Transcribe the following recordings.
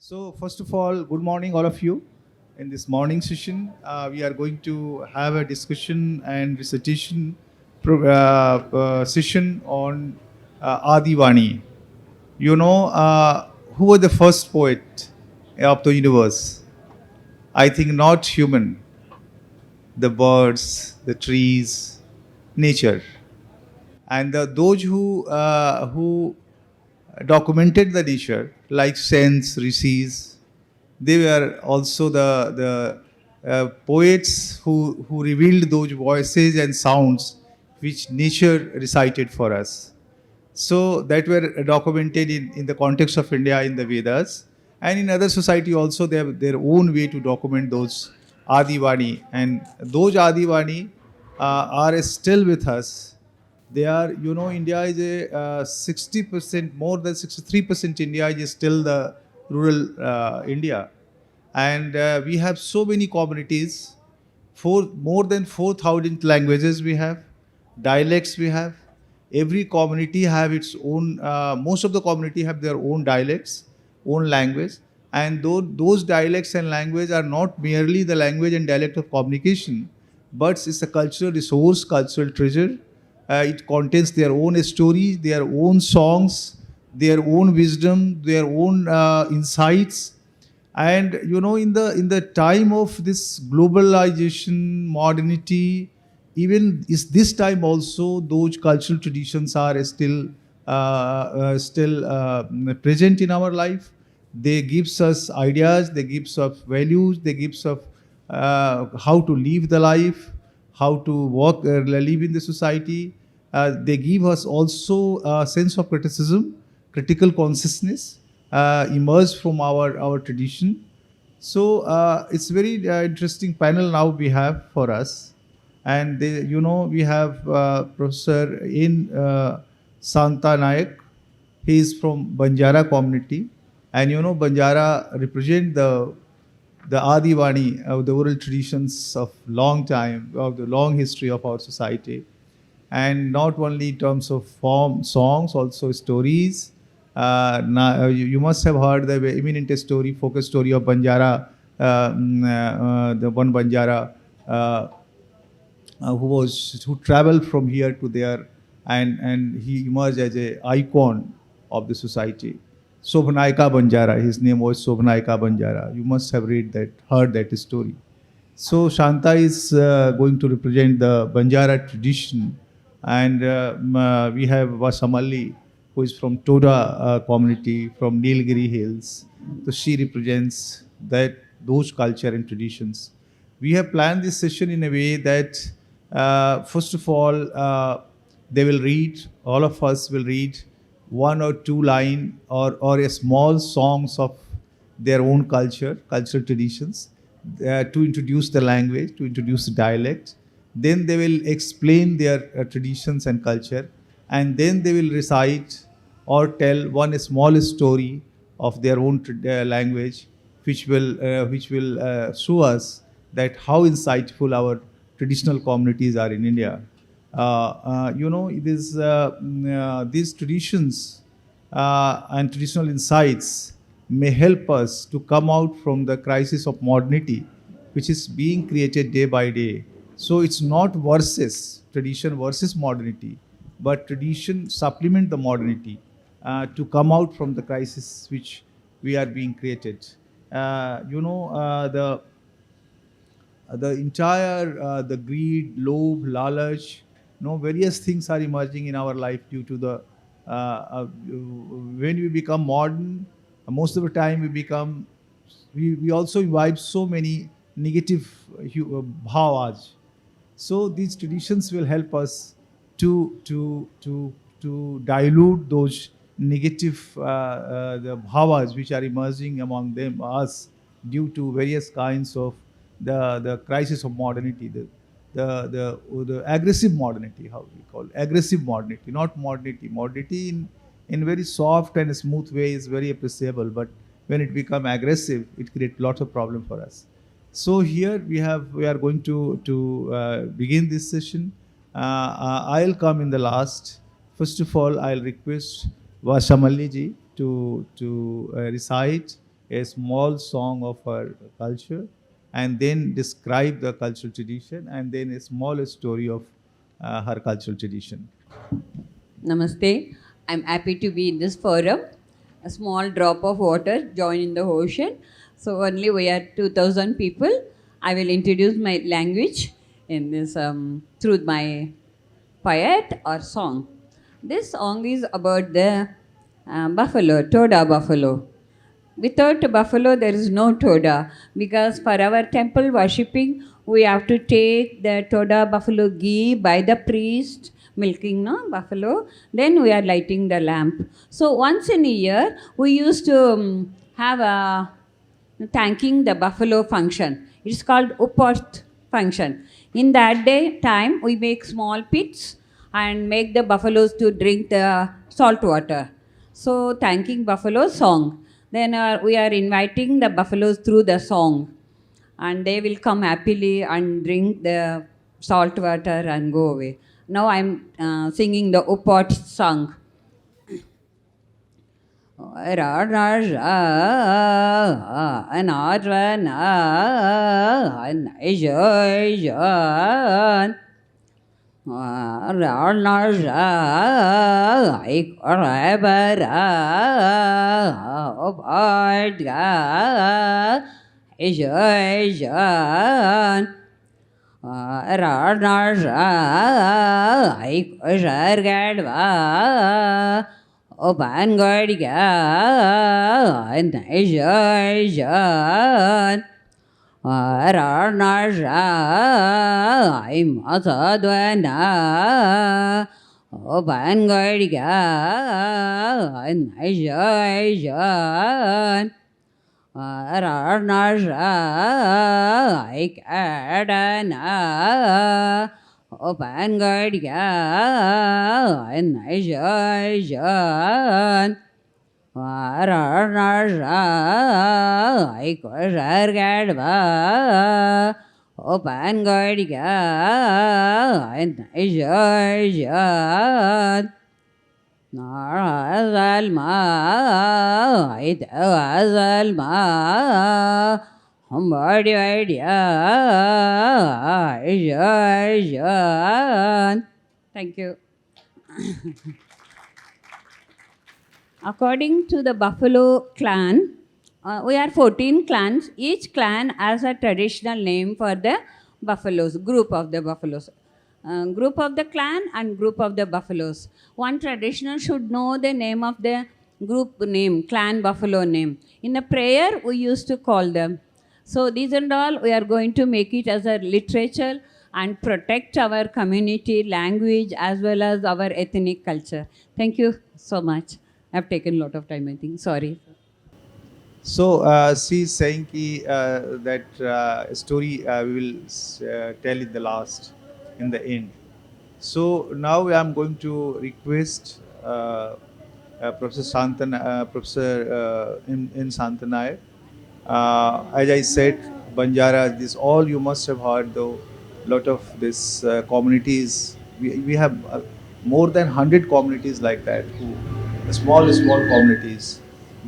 So, first of all, good morning, all of you. In this morning session, we are going to have a discussion and recitation session on Adivani. Who was the first poet of the universe? I think not human, the birds, the trees, nature. And those who documented the nature, like saints, rishis, they were also the poets who revealed those voices and sounds which nature recited for us. So that were documented in the context of India in the Vedas, and in other society also they have their own way to document those Adivani, and those Adivani are still with us. They are, India is a 60%, more than 63% India is still the rural India, and we have so many communities, more than 4,000 languages we have, dialects we have. Every community have its own. Most of the community have their own dialects, own language, and those dialects and language are not merely the language and dialect of communication, but it's a cultural resource, cultural treasure. It contains their own stories, their own songs, their own wisdom, their own insights. And in the time of this globalization, modernity, even is this time also those cultural traditions are still present in our life. They gives us ideas, they gives us values, they gives us how to live the life, how to work, live in the society. They give us also a sense of criticism, critical consciousness emerged from our tradition. So it's very interesting panel now we have for us, and we have Professor in Shantha Naik. He is from Banjara community, and Banjara represent the Adivani of the oral traditions of long time, of the long history of our society, and not only in terms of form, songs, also stories. You must have heard the eminent story, focus story of Banjara, the one Banjara who traveled from here to there, and he emerged as a icon of the society. Sobhanaika Banjara, his name was Sobhanaika Banjara. You must have heard that story. So Shanta is going to represent the Banjara tradition, and we have Vasamalli, who is from Toda community from Nilgiri Hills. So she represents those culture and traditions. We have planned this session in a way that first of all they will read. All of us will read one or two line or a small songs of their own cultural traditions, to introduce the language, to introduce the dialect. Then they will explain their traditions and culture, and then they will recite or tell one small story of their own language, which will show us that how insightful our traditional communities are in India. These traditions and traditional insights may help us to come out from the crisis of modernity, which is being created day by day. So it's not versus tradition versus modernity, but tradition supplement the modernity to come out from the crisis which we are being created. The entire the greed, lobe, lalach, various things are emerging in our life due to the when we become modern. Most of the time we also imbibe so many negative bhavas. So these traditions will help us to dilute those negative the bhavas which are emerging among them us due to various kinds of the crisis of modernity, the aggressive modernity, how we call aggressive modernity, not modernity. Modernity in very soft and smooth way is very appreciable, but when it become aggressive, it creates lots of problem for us. So here we are going to begin this session. I'll come in the last. First of all, I'll request Vasamalli ji to recite a small song of her culture, and then describe the cultural tradition, and then a small story of her cultural tradition. Namaste. I'm happy to be in this forum. A small drop of water join in the ocean. So only we are 2,000 people. I will introduce my language in this through my poet or song. This song is about the buffalo, Toda buffalo. Without buffalo, there is no Toda, because for our temple worshipping, we have to take the Toda buffalo ghee by the priest, milking no buffalo. Then we are lighting the lamp. So once in a year, we used to have a thanking the buffalo function. It's called Upport function. In that day time, we make small pits and make the buffaloes to drink the salt water. So thanking buffalo song. Then we are inviting the buffaloes through the song, and they will come happily and drink the salt water and go away. Now I'm singing the Upport song. O Bangadiga, Najan, Ranasha, I'm Asadwana, O Bangadiga, Najan, Ranasha, Ikadana. O Bangadiga, Najan, Ranasha, Ikosargadva, O Bangadiga, Najan, Narazalma, Itawazalma, Humbadi idea, Thank you. According to the Buffalo clan, we are 14 clans. Each clan has a traditional name for the buffaloes, group of the buffaloes. Group of the clan and group of the buffaloes. One traditional should know the name of the group name, clan buffalo name. In the prayer, we used to call them. So these and all, we are going to make it as a literature and protect our community, language, as well as our ethnic culture. Thank you so much. I've taken a lot of time, I think. Sorry. So she's saying that story we will tell in the last, in the end. So now I am going to request Professor Professor in Shantha Naik. As I said, Banjara, this all you must have heard, though. Lot of this communities. We have more than 100 communities like that, who small communities.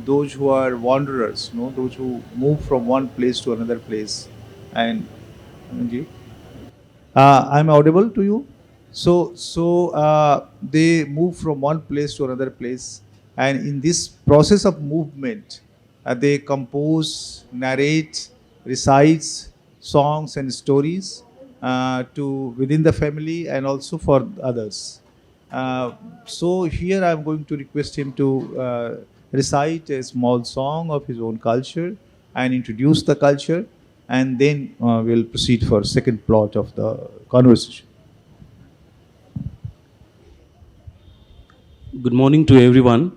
Those who are wanderers, those who move from one place to another place, and I'm audible to you. So they move from one place to another place, and in this process of movement, they compose, narrate, recites songs and stories to within the family and also for others. So here I'm going to request him to recite a small song of his own culture and introduce the culture, and then we'll proceed for second plot of the conversation. Good morning to everyone.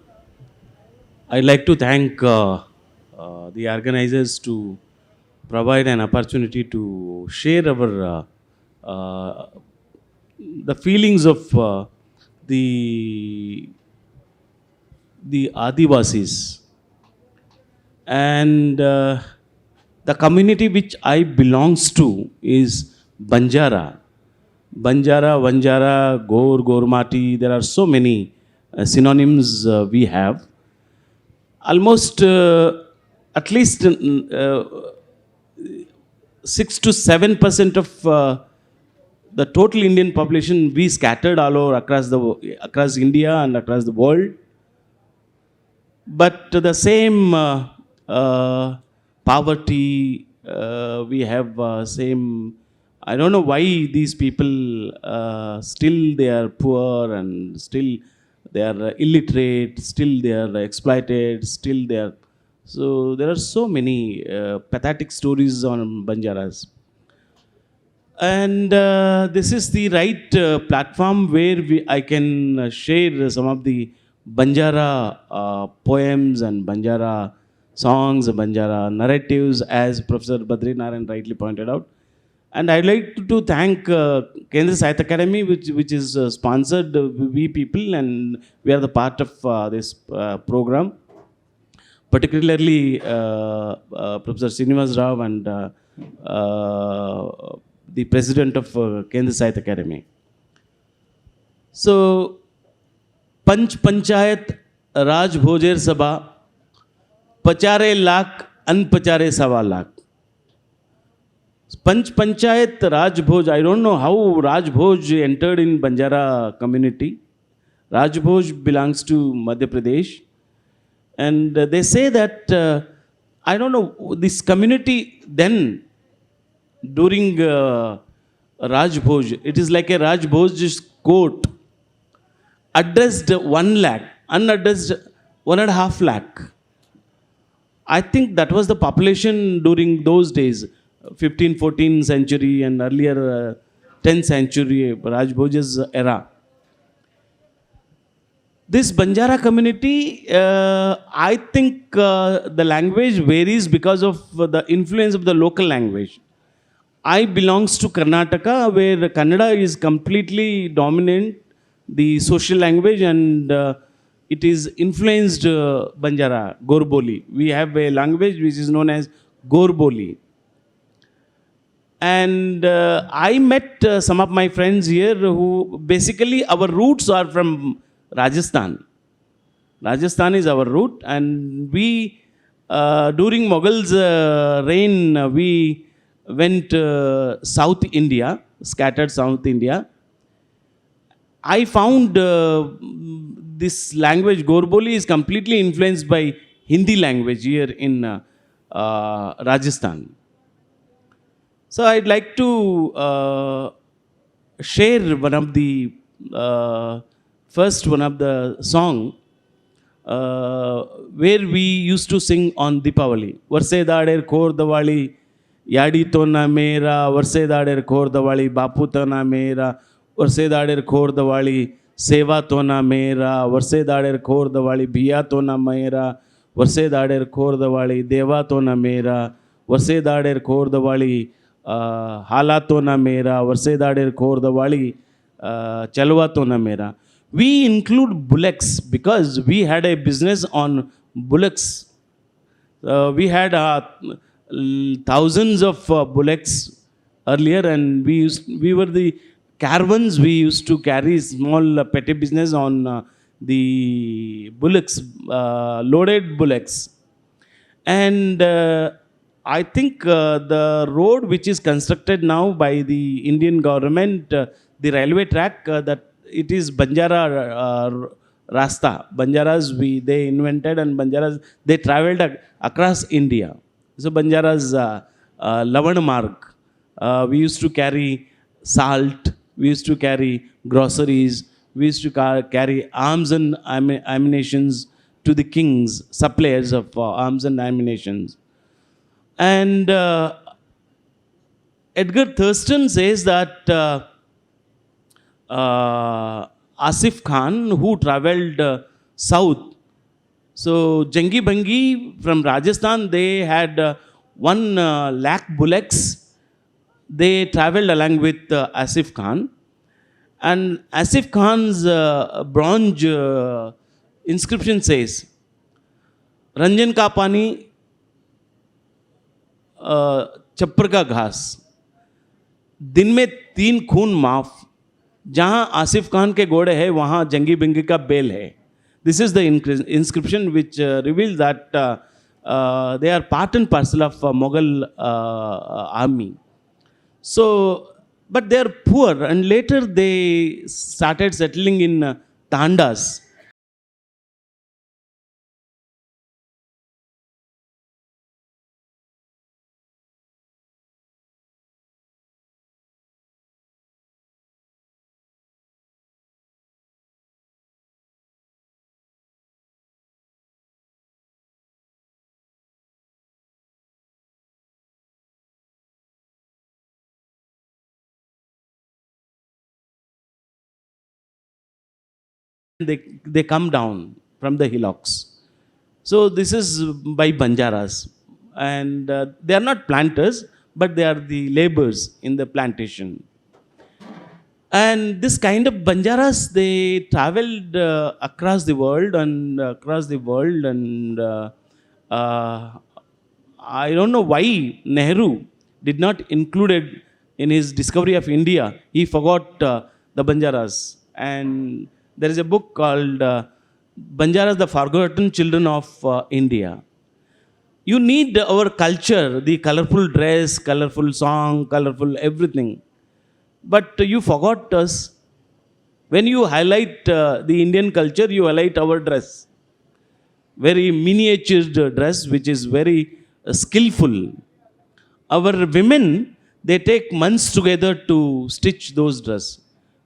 I'd like to thank the organizers to provide an opportunity to share our the feelings of the Adivasis and the community which I belongs to is Banjara. Banjara, Vanjara, Gaur, Gormati, there are so many synonyms we have. Almost at least 6 to 7% of the total Indian population we scattered all over across India and across the world. But the same poverty we have same. I don't know why these people still they are poor and still they are illiterate, still they are exploited, still they are. So there are so many pathetic stories on Banjaras. And this is the right platform where I can share some of the Banjara poems and Banjara songs, Banjara narratives, as Professor Badri Narayan rightly pointed out. And I'd like to thank Kendra Sahitya Academy, which is sponsored we people, and we are the part of this program. Particularly Professor Srinivas Rao and the president of Kendra Sahitya Academy. So, Panch Panchayat Raj Bhojer Sabha, Pachare Lakh, Anpachare Sawa Lakh. Panch Panchayat Raj Bhoj, I don't know how Raj Bhoj entered in Banjara community. Raj Bhoj belongs to Madhya Pradesh. And they say that, I don't know, this community then, during Raj Bhoj, it is like a Raj Bhoj's court, addressed 1 lakh, unaddressed 1.5 lakh. I think that was the population during those days, 15th, 14th century and earlier 10th century, Raj Bhoj's era. This Banjara community, I think the language varies because of the influence of the local language. I belongs to Karnataka, where Kannada is completely dominant, the social language, and it is influenced Banjara, Gorboli. We have a language which is known as Gorboli. And I met some of my friends here who basically our roots are from Rajasthan. Rajasthan is our root, and we during Mughals' reign we went South India, scattered South India. I found this language Gorboli is completely influenced by Hindi language here in Rajasthan. So I'd like to share one of the one of the song where we used to sing on Deepavali. Varse dader khor Diwali, yadi to na mera, varse dader khor Diwali, bapu to na mera, varse dader khor Diwali, seva to na mera, varse dader khor Diwali, bhiya to na mera, varse dader khor Diwali, deva to na mera, varse dader khor Diwali, हाला तो ना मेरा, वर्षे दाड़ेर खोर दवाली, चलवा तो ना मेरा. We include bullocks because we had a business on bullocks. We had thousands of bullocks earlier, and we were the caravans. We used to carry small petty business on the bullocks, loaded bullocks, and I think the road which is constructed now by the Indian government, the railway track, that it is Banjara Rasta. Banjaras they invented, and Banjaras they travelled across India. So Banjaras Lavan Marg. We used to carry salt. We used to carry groceries. We used to carry arms and ammunitions to the kings, suppliers of arms and ammunitions. And Edgar Thurston says that Asif Khan, who travelled south, so Jangi Bangi from Rajasthan, they had 1 lakh bullocks. They travelled along with Asif Khan. And Asif Khan's bronze inscription says, Ranjan ka pani, चप्पर का घास, दिन में 3 खून माफ, जहां आसिफ खान के घोड़े है वहां जंगी बिंगी का बेल है. This is the inscription which reveals that they are part and parcel of Mughal army. So, but they are poor, and later they started settling in tandas. They come down from the hillocks. So this is by Banjaras, and they are not planters, but they are the laborers in the plantation. And this kind of Banjaras, they traveled across the world, and uh, I don't know why Nehru did not include it in his discovery of India. He forgot the Banjaras, and there is a book called Banjaras, the Forgotten Children of India. You need our culture, the colorful dress, colorful song, colorful everything. But you forgot us. When you highlight the Indian culture, you highlight our dress. Very miniatured dress, which is very skillful. Our women, they take months together to stitch those dress.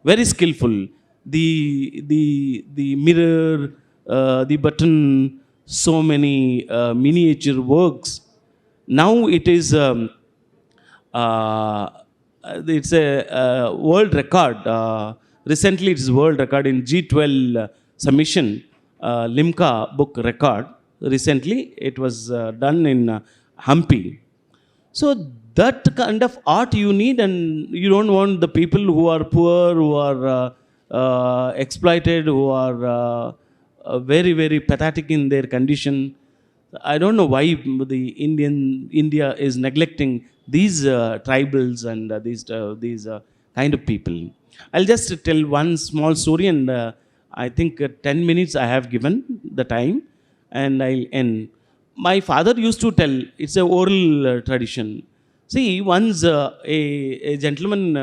Very skillful. The mirror, the button, so many miniature works. Now it is uh, it's a world record. Recently, it is world record in G12 submission, Limca book record. Recently, it was done in Hampi. So that kind of art you need, and you don't want the people who are poor, who are exploited, who are very very pathetic in their condition. I don't know why the India is neglecting these tribals and these kind of people. I'll just tell one small story, and I think 10 minutes I have given the time, and I'll end. My father used to tell, it's a oral tradition. See, once a gentleman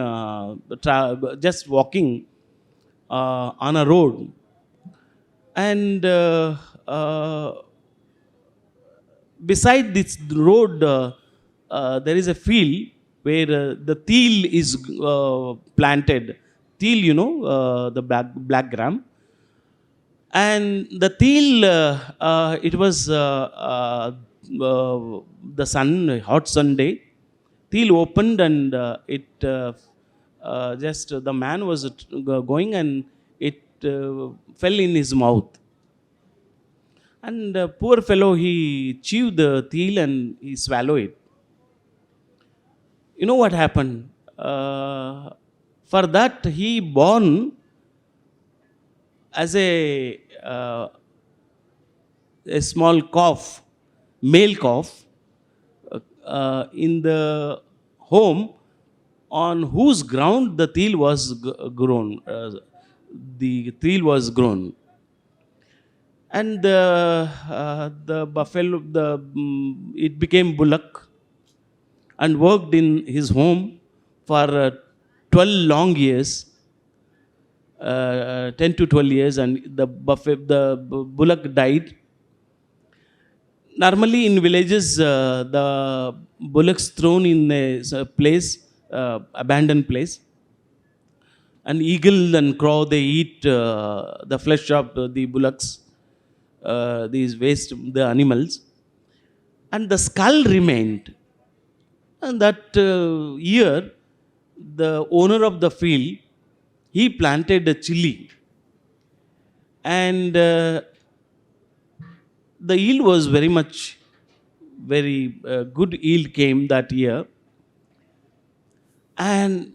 just walking on a road, and beside this road, there is a field where the teal is planted. Teal, the black gram. And the teal, it was the sun, hot Sunday. Teal opened, and it just the man was going, and it fell in his mouth. And poor fellow, he chewed the teal and he swallowed it. You know what happened? For that, he born as a small cough, male cough, in the home on whose ground the teal was grown. The teal was grown, and the buffalo, it became bullock, and worked in his home for 12 long years, 10 to 12 years, and the bullock died. Normally in villages, the bullocks thrown in a place, abandoned place, and eagle and crow, they eat the flesh of the bullocks, these waste, the animals, and the skull remained. And that year, the owner of the field, he planted a chili, and the yield was very much, very good yield came that year. And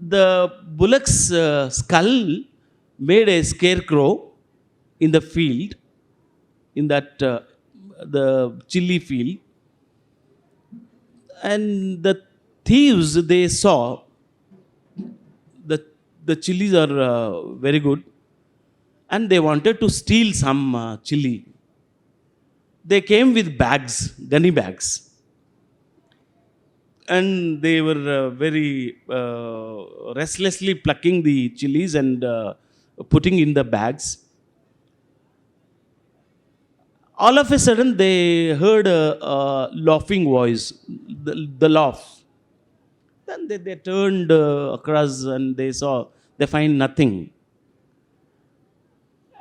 the bullock's skull made a scarecrow in the field, in that the chili field. And the thieves, they saw the the chilies are very good, and they wanted to steal some chili. They came with bags, gunny bags, and they were very restlessly plucking the chilies and putting in the bags. All of a sudden, they heard a laughing voice, the laugh. Then they turned across and they find nothing.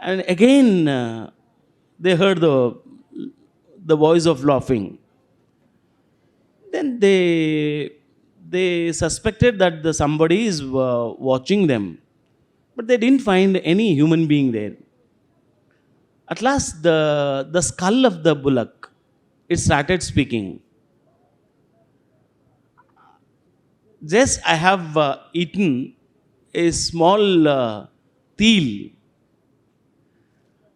And again, they heard the voice of laughing. Then they suspected that somebody is watching them, but they didn't find any human being there. At last, the skull of the bullock, it started speaking. Just I have eaten a small teal,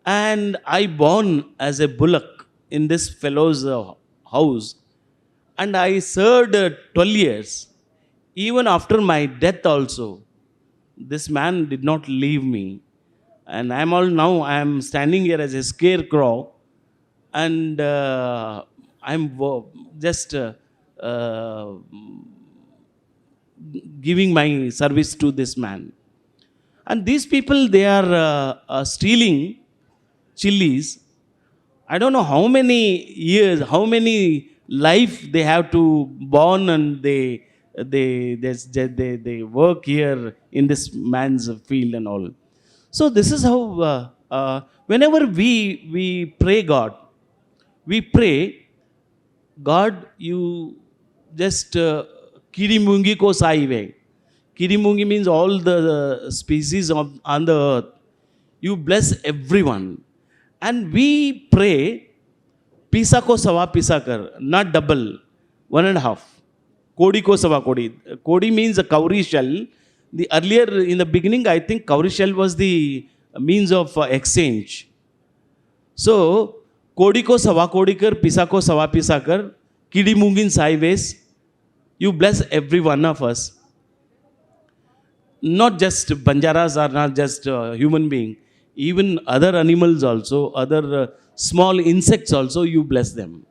and I born as a bullock in this fellow's house, and I served 12 years. Even after my death also, this man did not leave me. And I am standing here as a scarecrow, and I'm just uh, giving my service to this man. And these people, they are stealing chilies. I don't know how many years, how many life they have to born, and they work here in this man's field and all. So this is how whenever we pray God, we pray God, you just kirimungi ko saive. Kirimungi means all the species on the earth. You bless everyone. And we pray, pisa ko sawa pisa kar, not double, one and a half. Kodi ko sawa kodi. Kodi means a cowrie shell. The earlier in the beginning, I think cowrie shell was the means of exchange. So, kodi ko sawa kodi kar, pisa ko sawa pisa kar, kidi mungin sideways. You bless every one of us. Not just Banjaras are not just human being. Even other animals also, other small insects also, you bless them.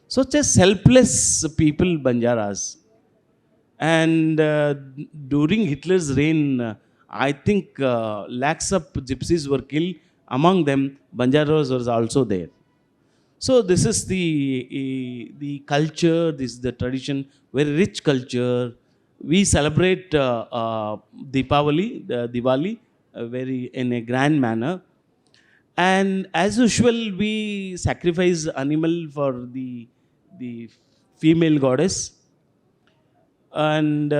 Such a selfless people, Banjaras. And during Hitler's reign, I think lakhs of gypsies were killed. Among them, Banjaras was also there. So this is the culture, this is the tradition, very rich culture. We celebrate Diwali, very in a grand manner. And as usual, we sacrifice animal for the female goddess. And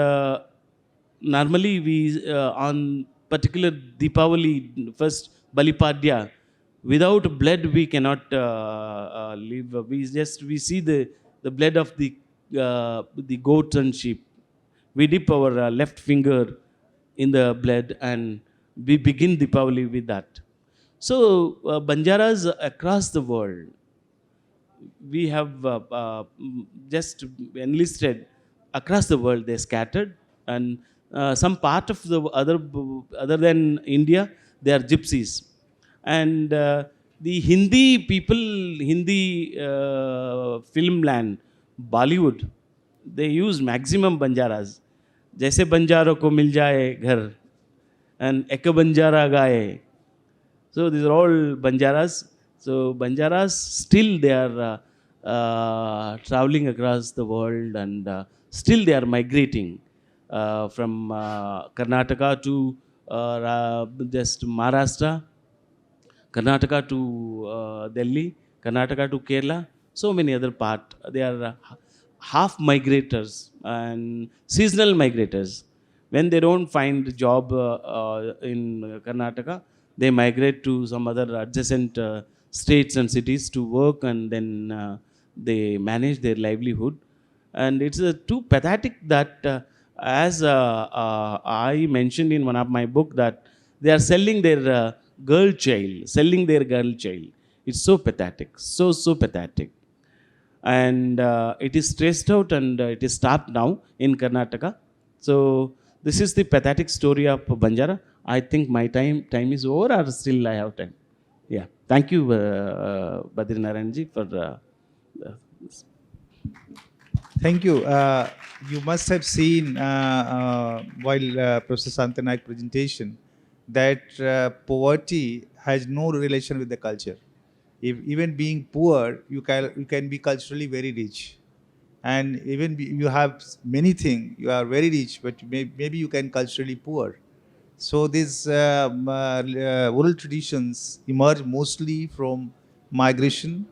normally we on particular Deepavali, first Balipadya, without blood we cannot live. We see the blood of the goat and sheep. We dip our left finger in the blood, and we begin Deepavali with that. So Banjaras across the world, we have just enlisted across the world. They scattered, and some part of the other than India, they are gypsies. And the Hindi people, Hindi film land, Bollywood, they use maximum Banjaras. जैसे बंजारों को मिल जाए घर, and एक बंजारा गाए. So these are all Banjaras. So Banjaras still they are traveling across the world, and still they are migrating from Karnataka to just Maharashtra, Karnataka to Delhi, Karnataka to Kerala, so many other part. They are half migrators and seasonal migrators. When they don't find job in Karnataka, they migrate to some other adjacent states and cities to work, and then they manage their livelihood. And it's too pathetic that, as I mentioned in one of my book, that they are selling their selling their girl child. It's so pathetic, so pathetic. And it is traced out, and it is stopped now in Karnataka. So this is the pathetic story of Banjara. I think my time is over, or still I have time? Yeah. Thank you, Badri Narayan ji, for this. Thank you. You must have seen while Professor Shantha Naik presentation that poverty has no relation with the culture. If even being poor, you can be culturally very rich, and even you have many things. You are very rich, but maybe you can culturally poor. So these oral traditions emerge mostly from migration,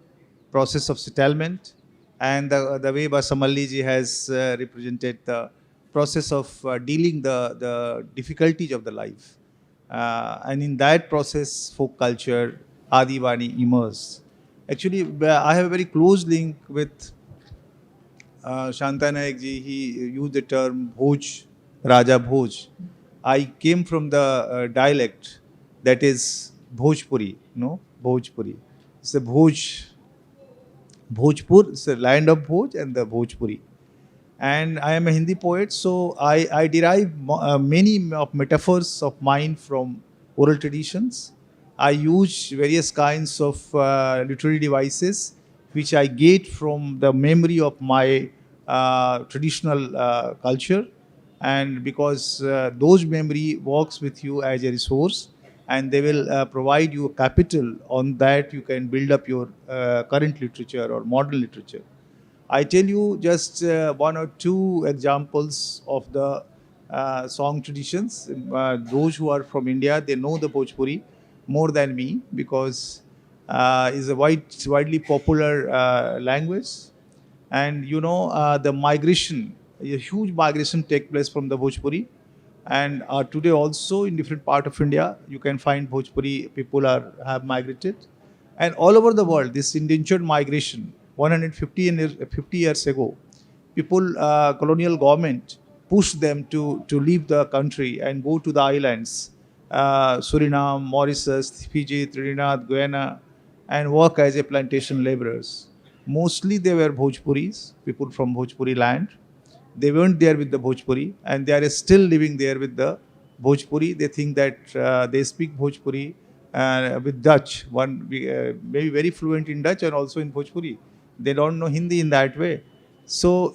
process of settlement, and the way Vasamalli ji has represented the process of dealing the difficulties of the life. And in that process, folk culture, Adivani emerged. Actually, I have a very close link with Shantha Naik ji. He used the term Bhoj, Raja Bhoj. I came from the dialect that is Bhojpuri, no? Bhojpuri. It's the Bhojpur, it's the land of Bhoj and the Bhojpuri. And I am a Hindi poet, so I derive many of metaphors of mine from oral traditions. I use various kinds of literary devices which I get from the memory of my traditional culture, and because those memory works with you as a resource, and they will provide you capital on that you can build up your current literature or modern literature. I tell you just one or two examples of the song traditions. Those who are from India, they know the Bhojpuri more than me because it's a widely popular language. And you know, the migration, a huge migration take place from the Bhojpuri. And today also in different part of India, you can find Bhojpuri people have migrated. And all over the world, this indentured migration, 150 50 years ago, people, colonial government pushed them to leave the country and go to the islands, Suriname, Mauritius, Fiji, Trinidad, Guyana, and work as a plantation laborers. Mostly they were Bhojpuris, people from Bhojpuri land. They weren't there with the Bhojpuri, and they are still living there with the Bhojpuri. They think that they speak Bhojpuri with Dutch. One maybe very fluent in Dutch and also in Bhojpuri. They don't know Hindi in that way. So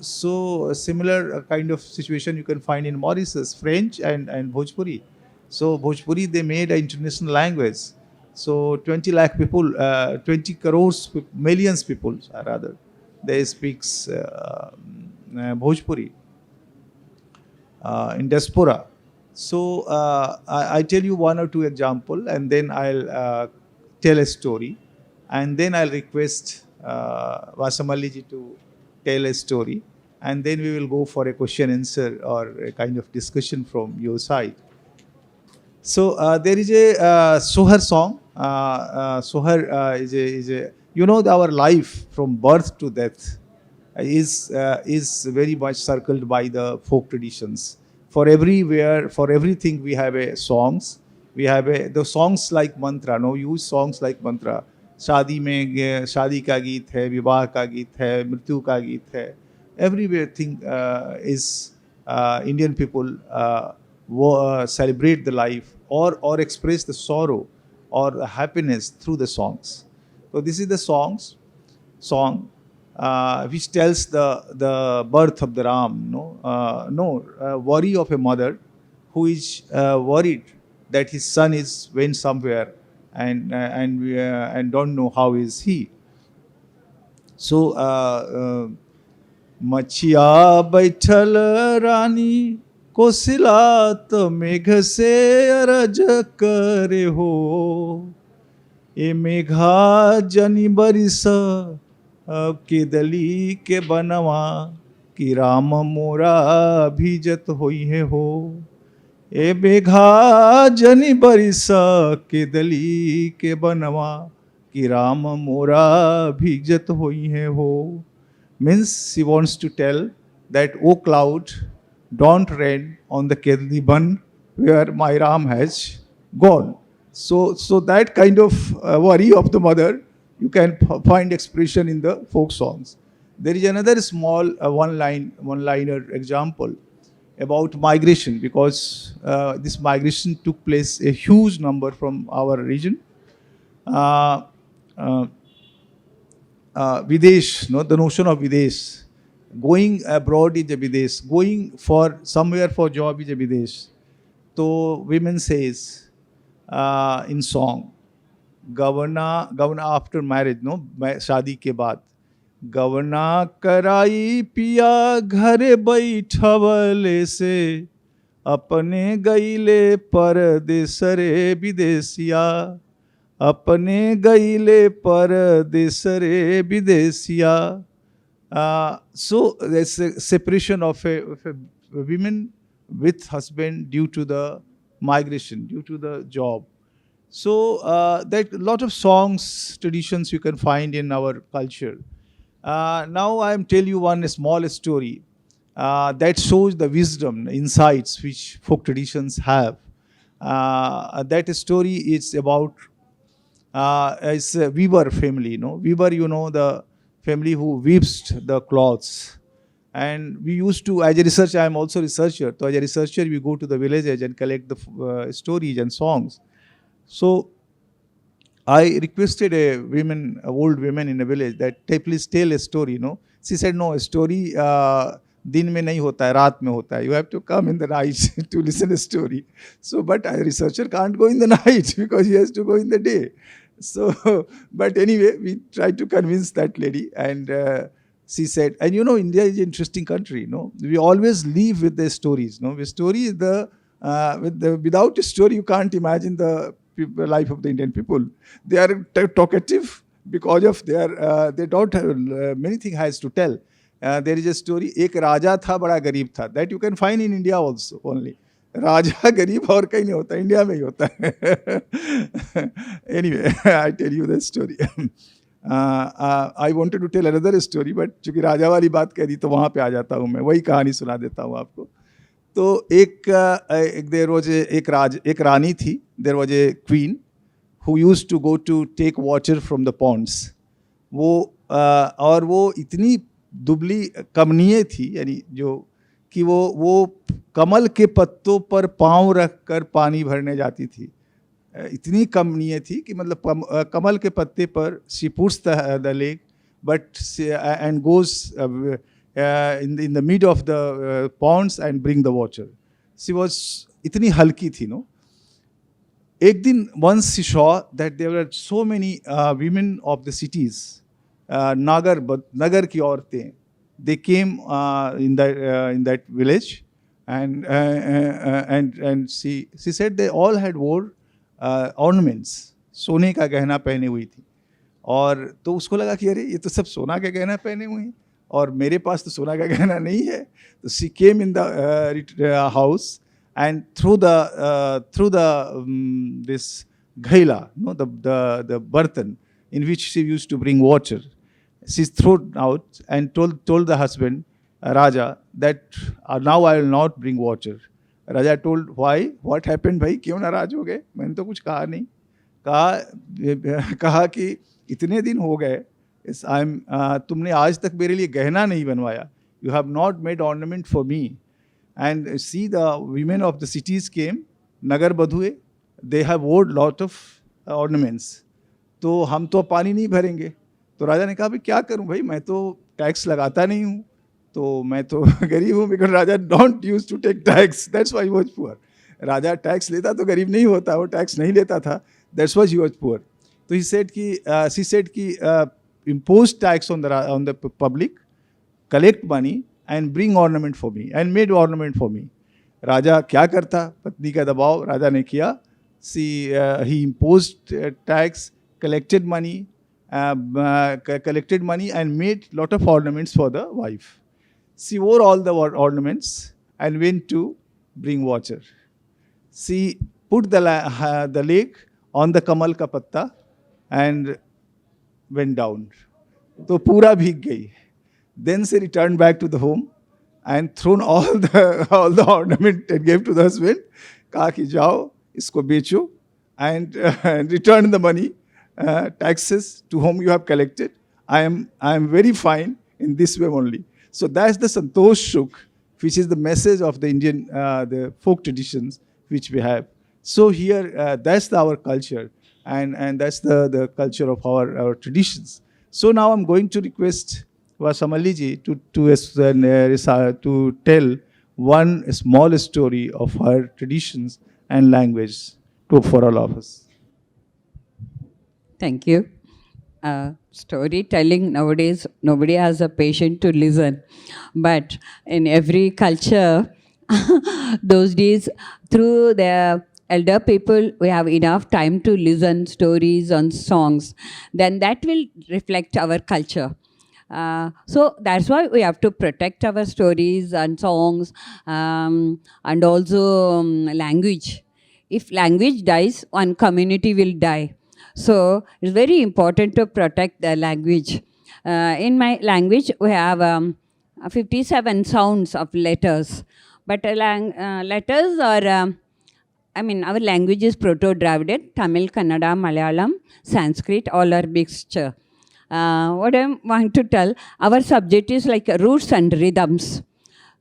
a similar kind of situation you can find in Mauritius, French and Bhojpuri. So Bhojpuri they made an international language. So 20 lakh people, 20 crores, millions people rather, they speaks Bhojpuri in diaspora. So I tell you one or two example, and then I'll tell a story, and then I'll request Vasamalli ji to tell a story, and then we will go for a question answer or a kind of discussion from your side. So there is a Sohar song. Sohar is a you know our life from birth to death is very much circled by the folk traditions. For everywhere, for everything, we have a songs. We have a the songs like mantra. No, use songs like mantra. शादी में शादी का गीत है, विवाह का गीत है, मृत्यु का गीत है. Everywhere thing is Indian people celebrate the life or express the sorrow or the happiness through the songs. So this is the song which tells the birth of the Ram. Worry of a mother who is worried that his son is went somewhere and don't know how is he. So मछिया बैठल रानी कोसिला तो मेघ से अरज करे हो ए मेघा जनी बरिस केदली के बनवा कि राम मोरा भीजत होई है हो ए मेघा जनी बरिस केदली के बनवा कि राम मोरा भीजत होई है हो. Means she wants to tell that, O cloud, don't rain on the Kedli Ban where my Ram has gone. So that kind of worry of the mother, you can find expression in the folk songs. There is another small one-liner example about migration, because this migration took place a huge number from our region. Uh, uh, Videsh, no, the notion of Videsh. Going abroad is a Videsh. Going for somewhere for job is a Videsh. So women says in song, गवना after marriage no शादी के बाद गवना कराई पिया घरे बैठवले से अपने गईले परदेसरे विदेशिया अपने गईले परदेसरे विदेशिया. So there's a separation of a women with husband due to the migration, due to the job. So that lot of songs, traditions you can find in our culture. Now I am tell you one small story that shows the wisdom, insights which folk traditions have. That story is about it's a weaver family. You know, weaver, you know, the family who weaves the cloths. And we used to, as a researcher, I am also a researcher. So as a researcher, we go to the villages and collect the stories and songs. So I requested a old women in a village that please tell a story. You know, she said no, a story दिन में नहीं होता है, रात में होता है. You have to come in the night to listen a story. So, but a researcher can't go in the night because he has to go in the day. So, but anyway, we tried to convince that lady, and she said, and you know, India is an interesting country. You know, we always live with the stories. You know, the story is without a story, you can't imagine the life of the Indian people. They are talkative because of their they don't have many things has to tell. There is a story. एक राजा था बड़ा गरीब था. That you can find in India also only. राजा गरीब और कहीं नहीं होता, इंडिया में ही होता है. Anyway, I tell you the story. I wanted to tell another story, but चूंकि राजा वाली बात कह दी तो वहाँ पे आ जाता हूँ मैं. वही कहानी सुना देता हूँ आपको. तो एक रानी थी. There was a queen who used to go to take water from the ponds. और वो इतनी दुबली कमनीय थी, यानी जो कि वो कमल के पत्तों पर पांव रख कर पानी भरने जाती थी. इतनी कमनीय थी कि मतलब कमल के पत्ते पर she puts the leg but and goes in the mid of the ponds and bring the water. She was इतनी हल्की थी. नो, एक दिन once she saw that there were so many women of the cities, नगर की औरतें, they came in that village, and she said they all had wore ornaments, सोने का गहना पहने हुई थी. और तो उसको लगा कि अरे ये तो सब सोना का गहना पहने हुए हैं और मेरे पास तो सोना का गहना नहीं है. तो she came in the house and through the this ghaila, no, the bartan in which she used to bring water, she's thrown out and told the husband, Raja, that now I will not bring water. Raja told, why? What happened भाई, क्यों नाराज हो गए? मैंने तो कुछ कहा नहीं. कहा कि इतने दिन हो गए, तुमने आज तक मेरे लिए गहना नहीं बनवाया. You have not made ornament for me. And see, the women of the cities came, Nagar बधुए, they have wore lot of ornaments. तो हम तो पानी नहीं भरेंगे. तो राजा ने कहा भाई क्या करूं भाई, मैं तो टैक्स लगाता नहीं हूं, तो मैं तो गरीब हूं. Because raja don't use to take tax, that's why he was poor. राजा टैक्स लेता तो गरीब नहीं होता, वो टैक्स नहीं लेता था, that's why he was poor. तो शी सेड कि impose tax on the public, collect money and bring ornament for me, and made ornament for me. राजा क्या करता, पत्नी का दबाव राजा ने किया. He imposed tax, collected money and made lot of ornaments for the wife. She wore all the ornaments and went to bring water. She put the leg on the kamal ka patta and went down. तो पूरा भीग गई. Then she returned back to the home and thrown all the ornament and gave to the husband. कहा कि जाओ इसको बेचो and return the money, taxes to whom you have collected. I am very fine in this way only. So that's the Santosh Shuk, which is the message of the Indian the folk traditions which we have. So here that's our culture. and that's the culture of our traditions. So now I'm going to request Vasamalli ji to tell one small story of her traditions and language for all of us. Thank you. Storytelling nowadays, nobody has a patient to listen. But in every culture, those days, through the elder people, we have enough time to listen stories and songs. Then that will reflect our culture. So that's why we have to protect our stories and songs, and also language. If language dies, one community will die. So it's very important to protect the language. In my language, we have 57 sounds of letters. But letters are, our language is Proto-Dravidic, Tamil, Kannada, Malayalam, Sanskrit, all are mixture. What I want to tell, our subject is like roots and rhythms.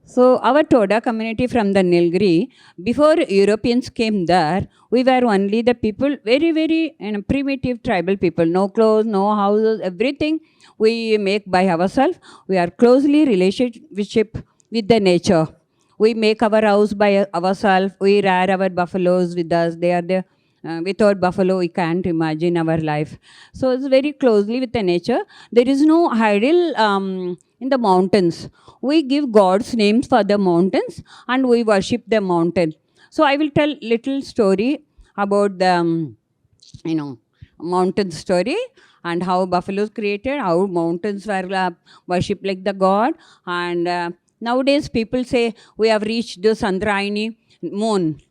So our Toda community from the Nilgiri, before Europeans came there, we were only the people, very, very primitive tribal people. No clothes, no houses, everything we make by ourselves. We are closely relationship with the nature. We make our house by ourselves. We rear our buffaloes with us. They are the without buffalo, we can't imagine our life. So it's very closely with the nature. There is no idol in the mountains. We give God's names for the mountains and we worship the mountain. So I will tell little story about the mountain story and how buffaloes created, how mountains were worshipped like the god. And nowadays people say we have reached the Sandrayani moon.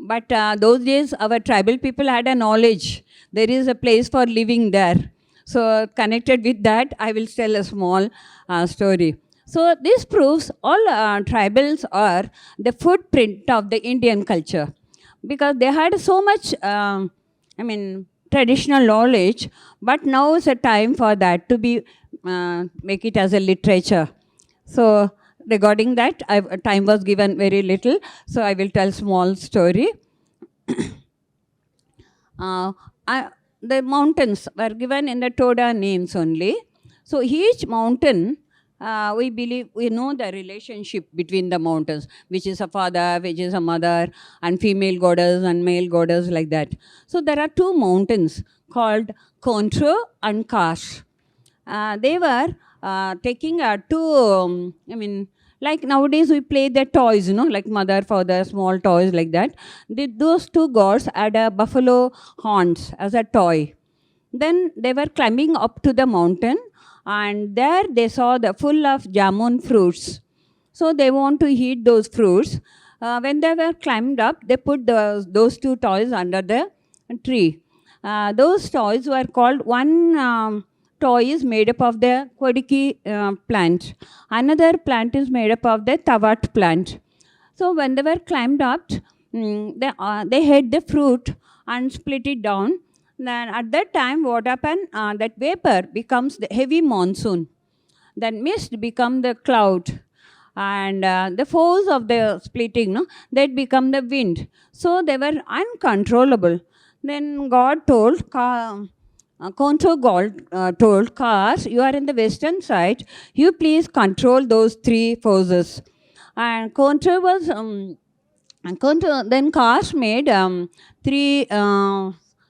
But those days, our tribal people had a knowledge. There is a place for living there. So connected with that, I will tell a small story. So this proves all tribals are the footprint of the Indian culture. Because they had so much, traditional knowledge. But now is a time for that to be, make it as a literature. So regarding that, time was given very little, so I will tell small story. The mountains were given in the Toda names only. So each mountain, we know the relationship between the mountains, which is a father, which is a mother, and female goddess and male goddess, like that. So there are two mountains called Contro and Kash. They were taking two, like nowadays we play the toys, like mother, father, small toys like that. Those two gods had a buffalo horns as a toy. Then they were climbing up to the mountain and there they saw the full of jamun fruits. So they want to eat those fruits. When they were climbed up, they put those two toys under the tree. Those toys were called one toy is made up of the kodiki plant. Another plant is made up of the tavat plant. So when they were climbed up, they had the fruit and split it down. Then at that time, what happened? That vapor becomes the heavy monsoon. Then mist become the cloud. And the force of the splitting, that become the wind. So they were uncontrollable. Then God told, Control God told Kars, you are in the western side, you please control those three forces. And Control was, then Kars made three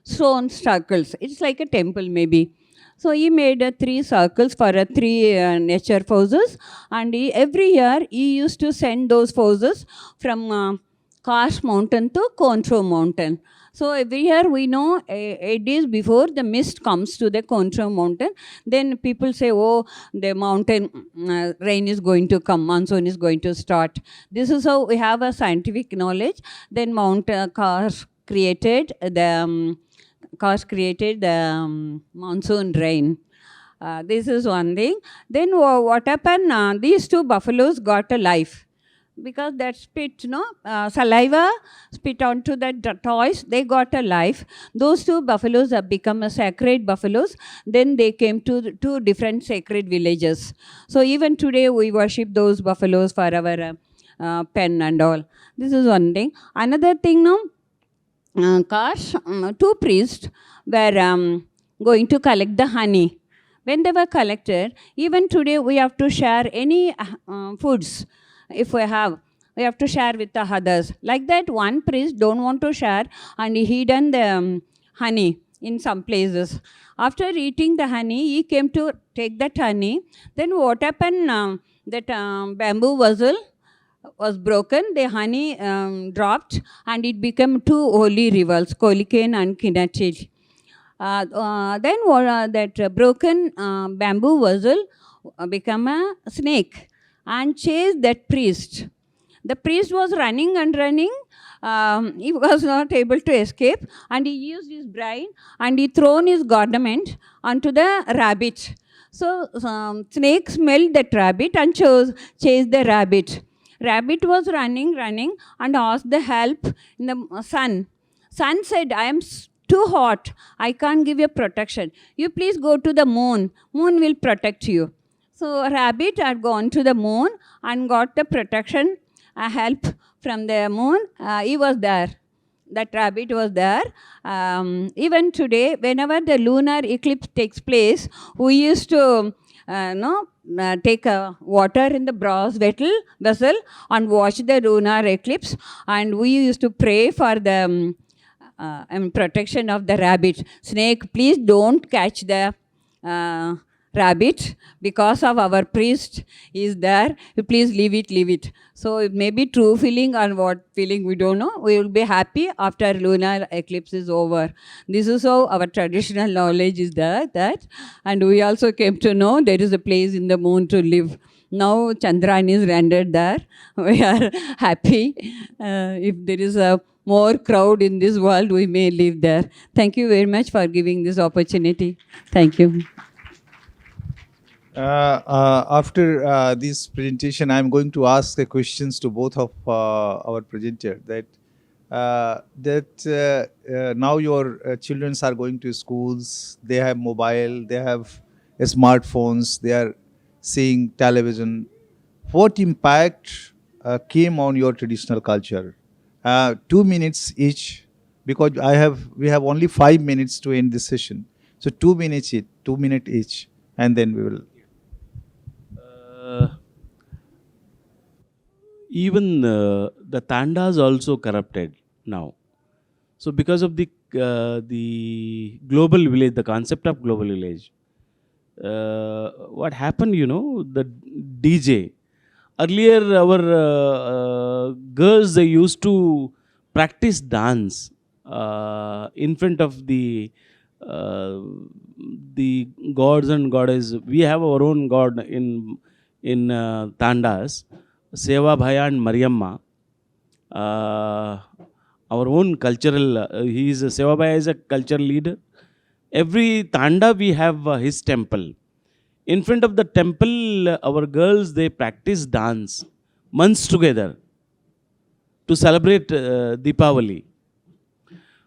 stone circles. It's like a temple maybe. So he made three circles for three nature forces, and every year he used to send those forces from Kars mountain to Control mountain. So every year we know 8 days before the mist comes to the Contra mountain, then people say, oh, the mountain rain is going to come, monsoon is going to start. This is how we have a scientific knowledge. Then Mount Kars created the monsoon rain. This is one thing. Then what happened? These two buffaloes got a life. Because that spit, saliva spit onto the toys, they got a life. Those two buffaloes have become a sacred buffaloes. Then they came to two different sacred villages. So even today we worship those buffaloes for our pen and all. This is one thing. Another thing, two priests were going to collect the honey. When they were collected, even today we have to share any foods. If we have to share with the others. Like that, one priest don't want to share, and he hidden the honey in some places. After eating the honey, he came to take that honey. Then what happened? That bamboo vessel was broken, the honey dropped, and it became two holy rivers, Koliken and Kinachil. Then that broken bamboo vessel became a snake and chased that priest. The priest was running and running. He was not able to escape, and he used his brain and he thrown his garment onto the rabbit. So snake smelled that rabbit and chased the rabbit. Rabbit was running, and asked the help in the sun. Sun said, I am too hot. I can't give you protection. You please go to the moon. Moon will protect you. So rabbit had gone to the moon and got the protection, help from the moon. He was there. That rabbit was there. Even today, whenever the lunar eclipse takes place, we used to take water in the brass vessel and watch the lunar eclipse, and we used to pray for the protection of the rabbit. Snake, please don't catch the rabbit because of our priest is there. You please leave it. So it may be true feeling or what feeling, we don't know. We will be happy after lunar eclipse is over. This is how our traditional knowledge is there, that. And we also came to know there is a place in the moon to live. Now Chandran is rendered there. We are happy. If there is a more crowd in this world, we may live there. Thank you very much for giving this opportunity. Thank you. After this presentation, I'm going to ask the questions to both of our presenter. Now your children are going to schools. They have mobile. They have smartphones. They are seeing television. What impact came on your traditional culture? 2 minutes each, because we have only 5 minutes to end this session. So 2 minutes each, 2 minutes each, and then we will. Even the tandas also corrupted now. So because of the global village, the concept of global village, what happened, the DJ. Earlier, our girls, they used to practice dance in front of the gods and goddesses. We have our own god in Tandas, Seva Bhaya and Mariamma. Our own cultural, Seva Bhaya is a cultural leader. Every Tanda we have his temple. In front of the temple, our girls, they practice dance months together to celebrate Deepavali.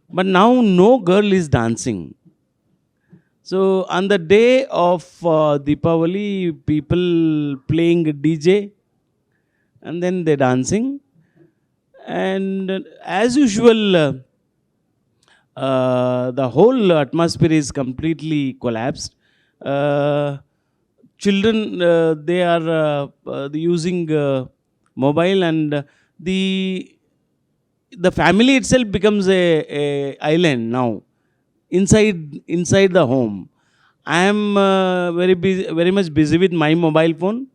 But now no girl is dancing. So on the day of Deepavali, people playing DJ and then they dancing. And as usual, the whole atmosphere is completely collapsed. Children, they are using mobile, and the family itself becomes a island now inside the home. I am very much busy with my mobile phone.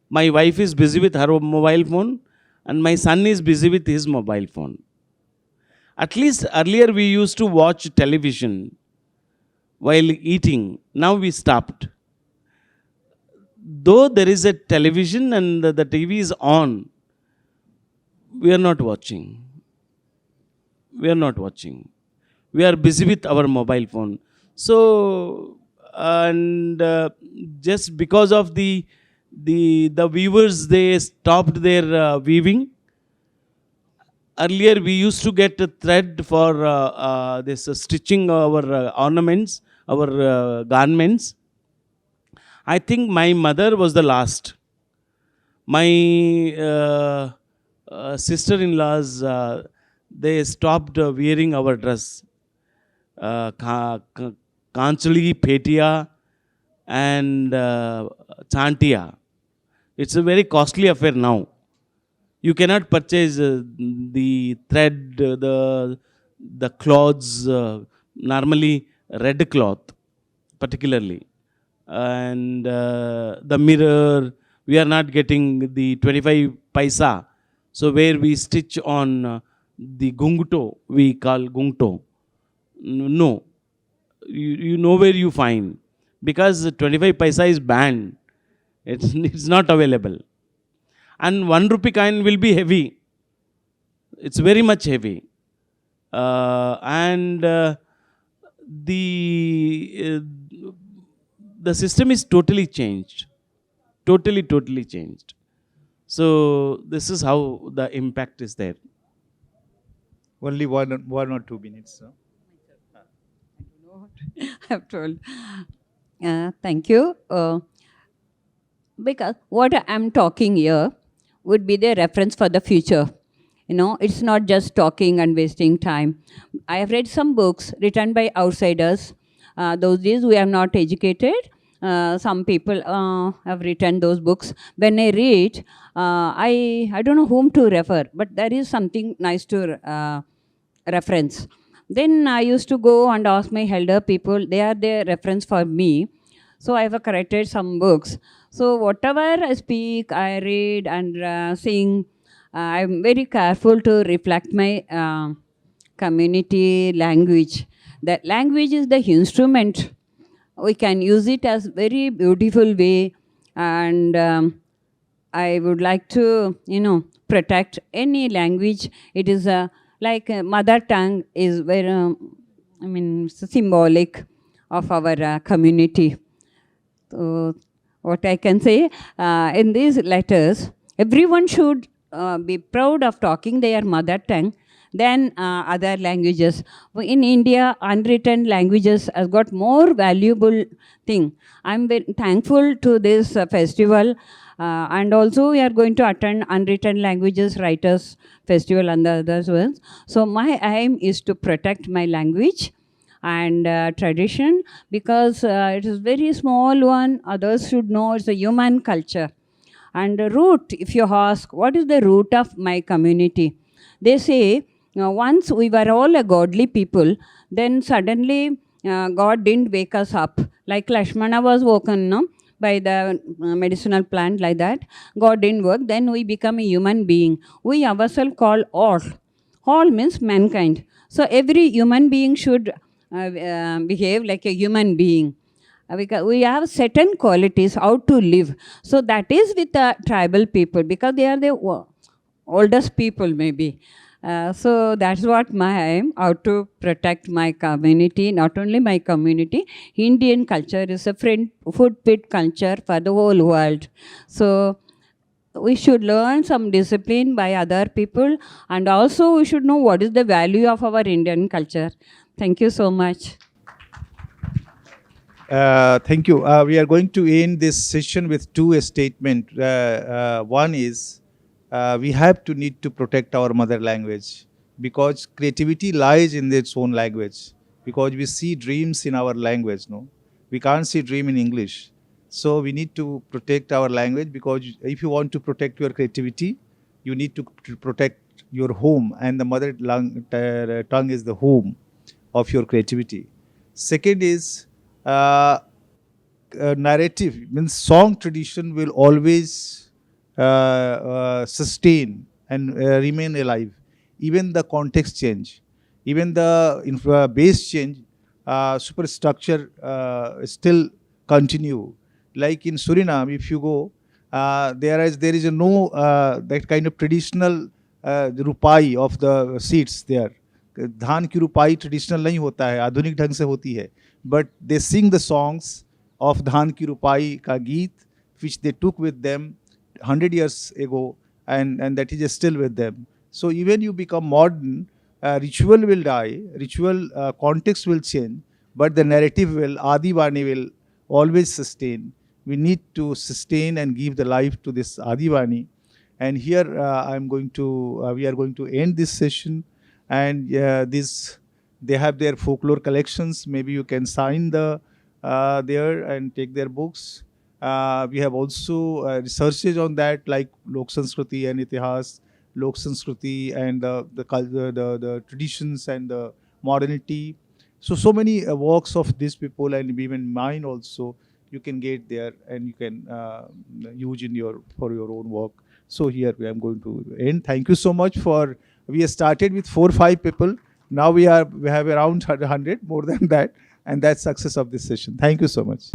My wife is busy with her mobile phone, and my son is busy with his mobile phone. At least earlier we used to watch television while eating. Now we stopped. Though there is a television and the TV is on, we are not watching. We are busy with our mobile phone. So, and just because of the weavers, they stopped their weaving. Earlier we used to get a thread for this stitching our ornaments, our garments. I think my mother was the last. My sister-in-laws, they stopped wearing our dress. Kanchali, Petia, and Chantia. It's a very costly affair now. You cannot purchase the thread, the cloths, normally red cloth, particularly, and the mirror. We are not getting the 25 paisa. So where we stitch on the gungto, we call gungto. No, you know where you find, because 25 paisa is banned. It's not available. And 1 rupee coin will be heavy. It's very much heavy. And the uh, the system is totally changed. Totally changed. So this is how the impact is there. Only 1 or 2 minutes. I've told. Thank you. Because what I'm talking here would be the reference for the future. It's not just talking and wasting time. I have read some books written by outsiders. Those days we are not educated. Some people have written those books. When I read, I don't know whom to refer, but there is something nice to reference. Then I used to go and ask my elder people, they are the reference for me. So I have corrected some books. So whatever I speak, I read and sing, I'm very careful to reflect my community language. That language is the instrument. We can use it as very beautiful way, and I would like to, protect any language. It is like mother tongue is very, symbolic of our community. So, what I can say in these letters, everyone should be proud of talking their mother tongue than other languages. In India, unwritten languages has got more valuable thing. I'm very thankful to this festival, and also we are going to attend unwritten languages writers festival and the others ones. So my aim is to protect my language and tradition, because it is very small one. Others should know it's a human culture. And the root, if you ask, what is the root of my community? They say, once we were all a godly people, then suddenly God didn't wake us up. Like Lakshmana was woken, no? By the medicinal plant, like that. God didn't work. Then we become a human being. We ourselves call all. All means mankind. So every human being should behave like a human being. Because we have certain qualities how to live. So that is with the tribal people, because they are the oldest people maybe. So that's what my aim, how to protect my community, not only my community. Indian culture is a footprint culture for the whole world. So we should learn some discipline by other people, and also we should know what is the value of our Indian culture. Thank you so much. Thank you. We are going to end this session with two statements. One is we have to need to protect our mother language, because creativity lies in its own language. Because we see dreams in our language, no, we can't see dream in English. So we need to protect our language, because if you want to protect your creativity, you need to protect your home, and the mother tongue is the home of your creativity. Second is narrative, means song tradition will always sustain and remain alive. Even the context change, even the base change, superstructure still continue. Like in Suriname, if you go, there is no that kind of traditional rupai of the seeds there. धान की रुपाई traditional नहीं होता है, आधुनिक ढंग से होती है, but they sing the songs of धान की रुपाई का गीत, which they took with them 100 years ago, and that is still with them. So even you become modern, ritual will die, ritual context will change, but the narrative will, Adivani will always sustain. We need to sustain and give the life to this Adivani. And here we are going to end this session. and this they have their folklore collections. Maybe you can sign there and take their books. We have also researches on that, like Lok Sanskriti and Itihas, Lok Sanskriti and the traditions and the modernity. So many works of these people and even mine also, you can get there and you can use in your for your own work. So here I am going to end. Thank you so much for. We have started with 4 or 5 people. Now we have around 100, more than that, and that's success of this session. Thank you so much.